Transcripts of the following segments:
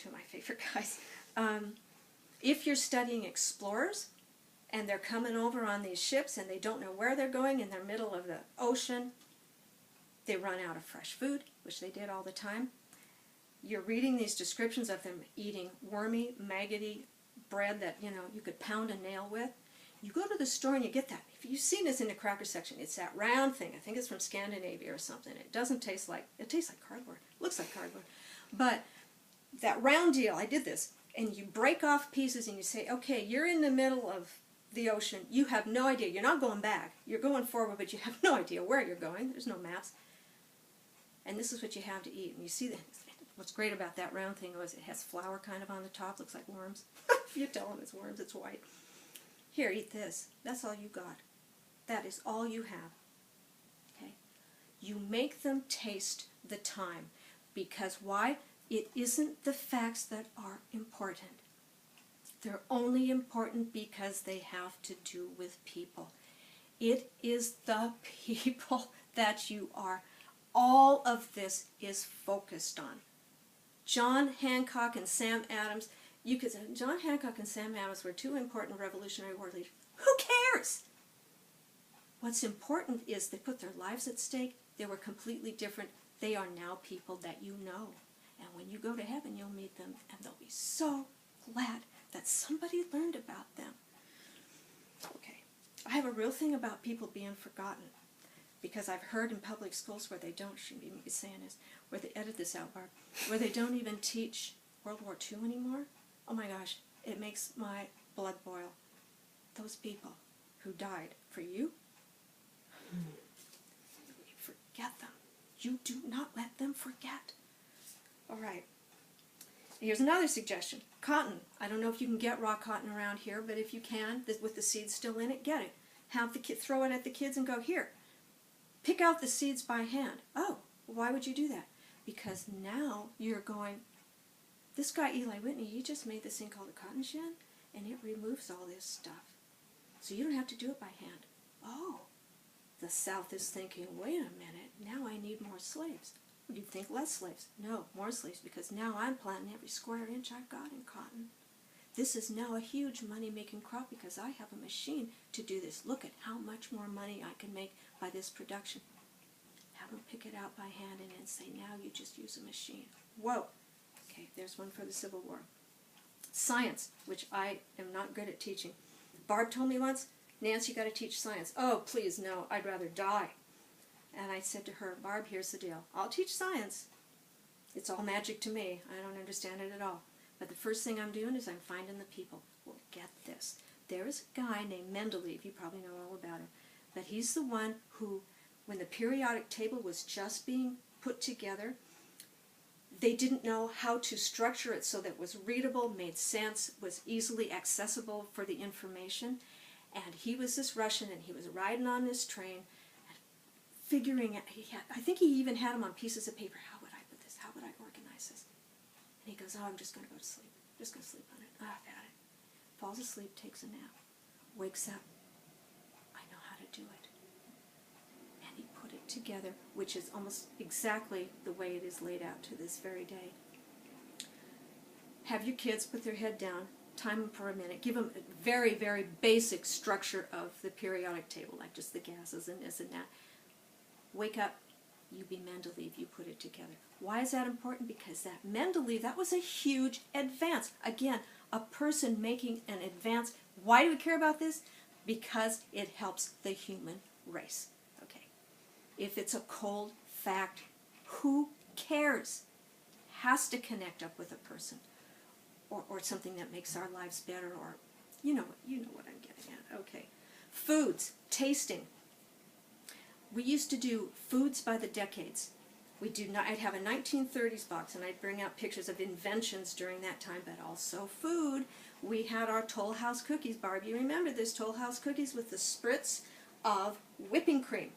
two of my favorite guys. If you're studying explorers, and they're coming over on these ships, and they don't know where they're going, in the middle of the ocean, they run out of fresh food, which they did all the time. You're reading these descriptions of them eating wormy, maggoty bread that, you know, you could pound a nail with. You go to the store and you get that. If you've seen this in the cracker section, it's that round thing. I think it's from Scandinavia or something. It doesn't taste like, it tastes like cardboard. It looks like cardboard. But that round deal, I did this, and you break off pieces and you say, okay, you're in the middle of the ocean. You have no idea. You're not going back. You're going forward, but you have no idea where you're going. There's no maps. And this is what you have to eat. And you see that. What's great about that round thing was it has flour kind of on the top. Looks like worms. If you tell them it's worms, it's white. Here, eat this. That's all you got. That is all you have. Okay? You make them taste the time. Because why? It isn't the facts that are important. They're only important because they have to do with people. It is the people that you are. All of this is focused on. John Hancock and Sam Adams, you could say, John Hancock and Sam Adams were two important Revolutionary War leaders. Who cares? What's important is they put their lives at stake. They were completely different. They are now people that you know. And when you go to heaven, you'll meet them, and they'll be so glad that somebody learned about them. Okay. I have a real thing about people being forgotten. Because I've heard in public schools where they don't, shouldn't even be saying this, where they edit this out, Barb, where they don't even teach World War II anymore. Oh my gosh, it makes my blood boil. Those people who died for you, forget them. You do not let them forget. All right. Here's another suggestion. Cotton. I don't know if you can get raw cotton around here, but if you can, with the seeds still in it, get it. Have the kid throw it at the kids and go, here. Pick out the seeds by hand. Oh, why would you do that? Because now you're going, this guy Eli Whitney, he just made this thing called a cotton gin, and it removes all this stuff. So you don't have to do it by hand. Oh, the South is thinking, wait a minute, now I need more slaves. Would you think less slaves? No, more slaves, because now I'm planting every square inch I've got in cotton. This is now a huge money-making crop because I have a machine to do this. Look at how much more money I can make by this production. Have them pick it out by hand and then say, now you just use a machine. Whoa. Okay, there's one for the Civil War. Science, which I am not good at teaching. Barb told me once, Nancy, you got to teach science. Oh, please, no, I'd rather die. And I said to her, Barb, here's the deal. I'll teach science. It's all magic to me. I don't understand it at all. But the first thing I'm doing is I'm finding the people. Well, get this. There is a guy named Mendeleev. You probably know all about him. But he's the one who, when the periodic table was just being put together, they didn't know how to structure it so that it was readable, made sense, was easily accessible for the information. And he was this Russian, and he was riding on this train, and figuring out, I think he even had them on pieces of paper. How would I put this? How would I organize this? And he goes, oh, I'm just going to go to sleep. Just going to sleep on it. Oh, I've had it. Falls asleep, takes a nap, wakes up. I know how to do it. And he put it together, which is almost exactly the way it is laid out to this very day. Have your kids put their head down, time them for a minute, give them a very, very basic structure of the periodic table, like just the gases and this and that. Wake up. You be Mendeleev, you put it together. Why is that important? Because that Mendeleev, that was a huge advance. Again, a person making an advance. Why do we care about this? Because it helps the human race. Okay. If it's a cold fact, who cares? Has to connect up with a person. Or something that makes our lives better, or you know what I'm getting at. Okay. Foods, tasting. We used to do foods by the decades. I'd have a 1930s box, and I'd bring out pictures of inventions during that time, but also food. We had our Toll House cookies. Barb, you remember this Toll House cookies with the spritz of whipping cream.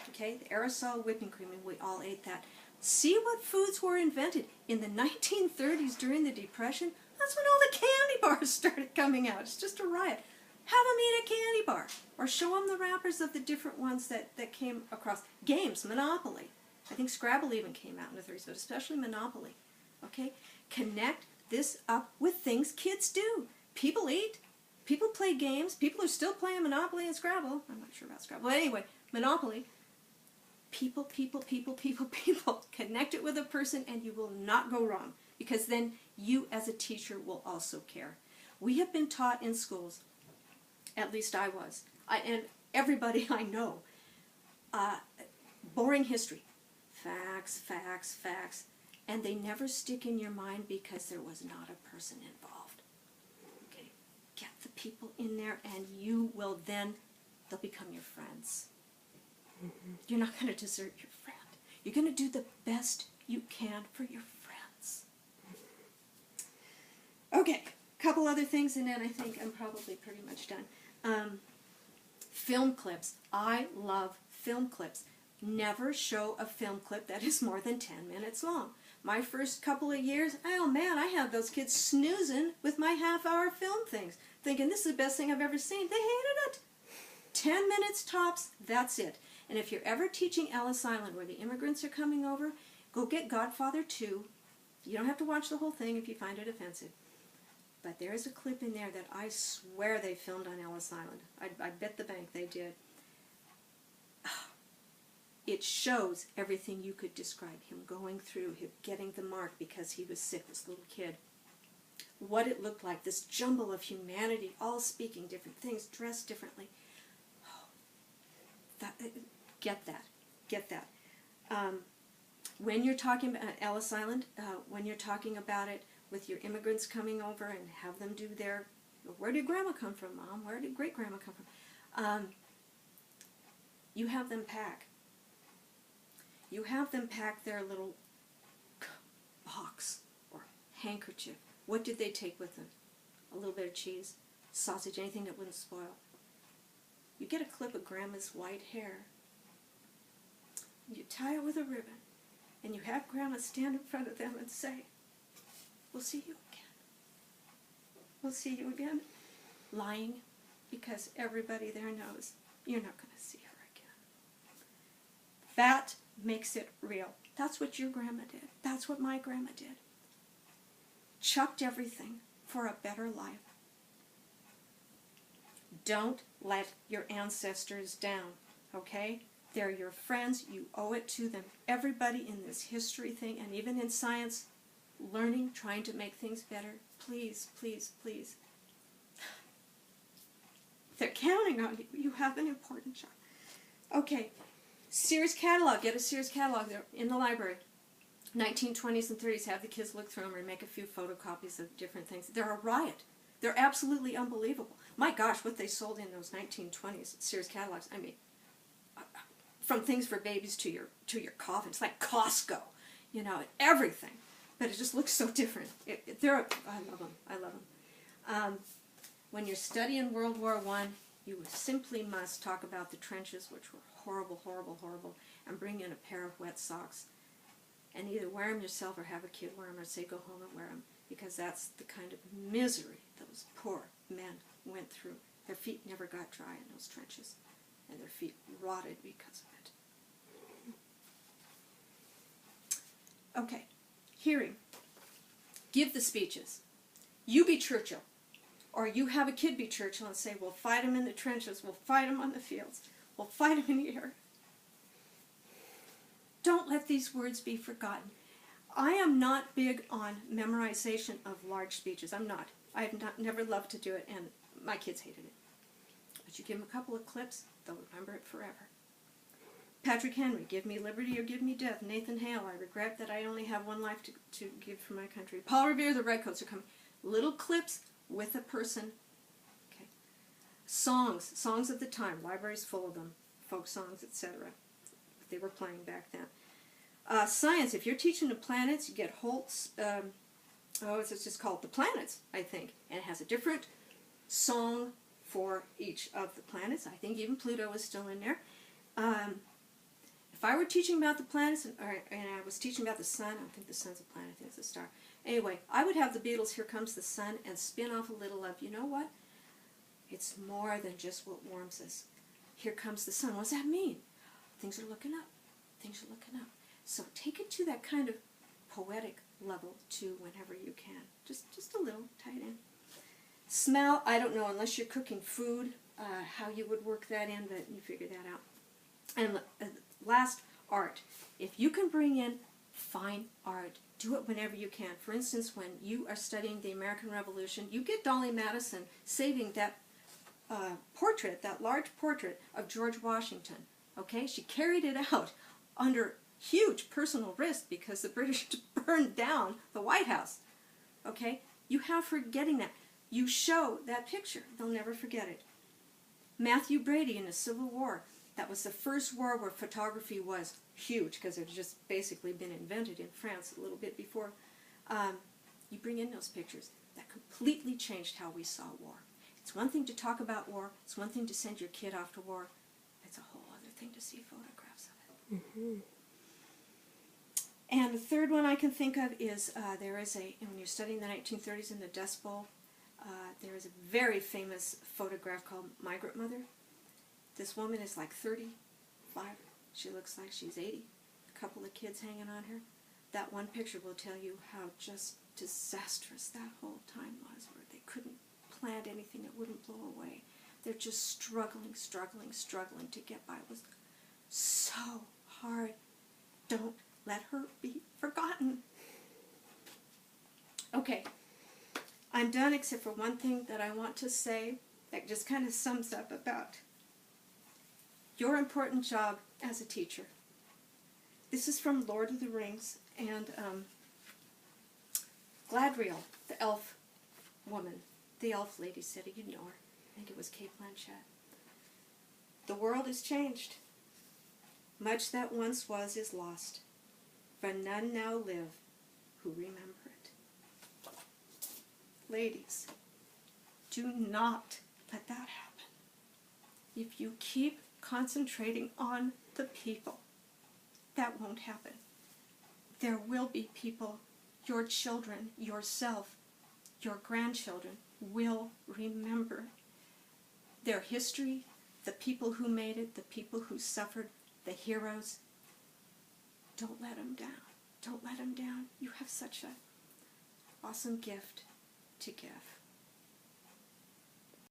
Okay, the aerosol whipping cream, and we all ate that. See what foods were invented in the 1930s during the Depression? That's when all the candy bars started coming out. It's just a riot. Have them eat a candy bar, or show them the wrappers of the different ones that came across. Games, Monopoly. I think Scrabble even came out in the 30s, but especially Monopoly. Okay? Connect this up with things kids do. People eat. People play games. People are still playing Monopoly and Scrabble. I'm not sure about Scrabble. But anyway, Monopoly. People. Connect it with a person and you will not go wrong, because then you as a teacher will also care. We have been taught in schools, at least I was, and everybody I know, boring history. Facts, facts, facts. And they never stick in your mind because there was not a person involved. Okay? Get the people in there and you will then, they'll become your friends. You're not going to desert your friend. You're going to do the best you can for your friends. Okay, couple other things and then I think I'm probably pretty much done. Film clips. I love film clips. Never show a film clip that is more than 10 minutes long. My first couple of years, oh man, I had those kids snoozing with my half-hour film things, thinking this is the best thing I've ever seen. They hated it. 10 minutes tops, that's it. And if you're ever teaching Ellis Island where the immigrants are coming over, go get Godfather 2. You don't have to watch the whole thing if you find it offensive. But there is a clip in there that I swear they filmed on Ellis Island. I bet the bank they did. It shows everything you could describe. Him going through, him getting the mark because he was sick, this little kid. What it looked like, this jumble of humanity, all speaking different things, dressed differently. Get that. When you're talking about Ellis Island, when you're talking about it with your immigrants coming over and have them do their, where did Grandma come from, Mom? Where did Great-Grandma come from? You have them pack. You have them pack their little box or handkerchief. What did they take with them? A little bit of cheese, sausage, anything that wouldn't spoil. You get a clip of Grandma's white hair. You tie it with a ribbon, and you have Grandma stand in front of them and say, "We'll see you again. We'll see you again." Lying, because everybody there knows you're not going to see her again. That makes it real. That's what your grandma did. That's what my grandma did. Chucked everything for a better life. Don't let your ancestors down, okay? They're your friends. You owe it to them. Everybody in this history thing, and even in science, learning, trying to make things better, please, please, please. They're counting on you. You have an important job. Okay. Sears catalog. Get a Sears catalog. They're in the library. 1920s and 30s. Have the kids look through them or make a few photocopies of different things. They're a riot. They're absolutely unbelievable. My gosh, what they sold in those 1920s Sears catalogs. I mean, from things for babies to your coffin. It's like Costco, you know, everything. But it just looks so different. I love them. I love them. When you're studying World War I, you simply must talk about the trenches, which were horrible, horrible, horrible, and bring in a pair of wet socks. And either wear them yourself or have a kid wear them, or say go home and wear them, because that's the kind of misery those poor men went through. Their feet never got dry in those trenches, and their feet rotted because of it. Okay, hearing. Give the speeches. You be Churchill. Or you have a kid be Churchill and say, we'll fight them in the trenches, we'll fight them on the fields, we'll fight them in the air. Don't let these words be forgotten. I am not big on memorization of large speeches. I'm not. I have never loved to do it, and my kids hated it. But you give them a couple of clips, they'll remember it forever. Patrick Henry, give me liberty or give me death. Nathan Hale, I regret that I only have one life to give for my country. Paul Revere, the Redcoats are coming. Little clips with a person. Okay. Songs of the time. Libraries full of them. Folk songs, etc. They were playing back then. Science. If you're teaching the planets, you get Holt's. It's just called The Planets, I think, and it has a different song for each of the planets. I think even Pluto is still in there. If I were teaching about the planets, and I was teaching about the sun, I don't think the sun's a planet, I think it's a star. Anyway, I would have the Beatles' Here Comes the Sun and spin off a little of, you know what? It's more than just what warms us. Here comes the sun. What does that mean? Things are looking up. Things are looking up. So take it to that kind of poetic level 2 whenever you can. Just a little, tie it in. Smell, I don't know, unless you're cooking food, how you would work that in, but you figure that out. And last, art. If you can bring in fine art, do it whenever you can. For instance, when you are studying the American Revolution, you get Dolly Madison saving that portrait, that large portrait of George Washington. Okay, she carried it out under huge personal risk because the British burned down the White House. Okay, you have her getting that. You show that picture, they'll never forget it. Matthew Brady in the Civil War. That was the first war where photography was huge because it had just basically been invented in France a little bit before. You bring in those pictures. That completely changed how we saw war. It's one thing to talk about war. It's one thing to send your kid off to war. It's a whole other thing to see photographs of it. Mm-hmm. And the third one I can think of is there is when you're studying the 1930s in the Dust Bowl, there is a very famous photograph called Migrant Mother. This woman is like 35. She looks like she's 80. A couple of kids hanging on her. That one picture will tell you how just disastrous that whole time was, where they couldn't plant anything that wouldn't blow away. They're just struggling to get by. It was so hard. Don't let her be forgotten. Okay, I'm done except for one thing that I want to say that just kind of sums up about your important job as a teacher. This is from Lord of the Rings, and Gladriel, the elf woman, the elf lady said, you know her, I think it was Cate Blanchett. The world has changed. Much that once was is lost, for none now live who remember it. Ladies, do not let that happen. If you keep concentrating on the people, that won't happen. There will be people, your children, yourself, your grandchildren will remember their history, the people who made it, the people who suffered, the heroes. Don't let them down. Don't let them down. You have such an awesome gift to give.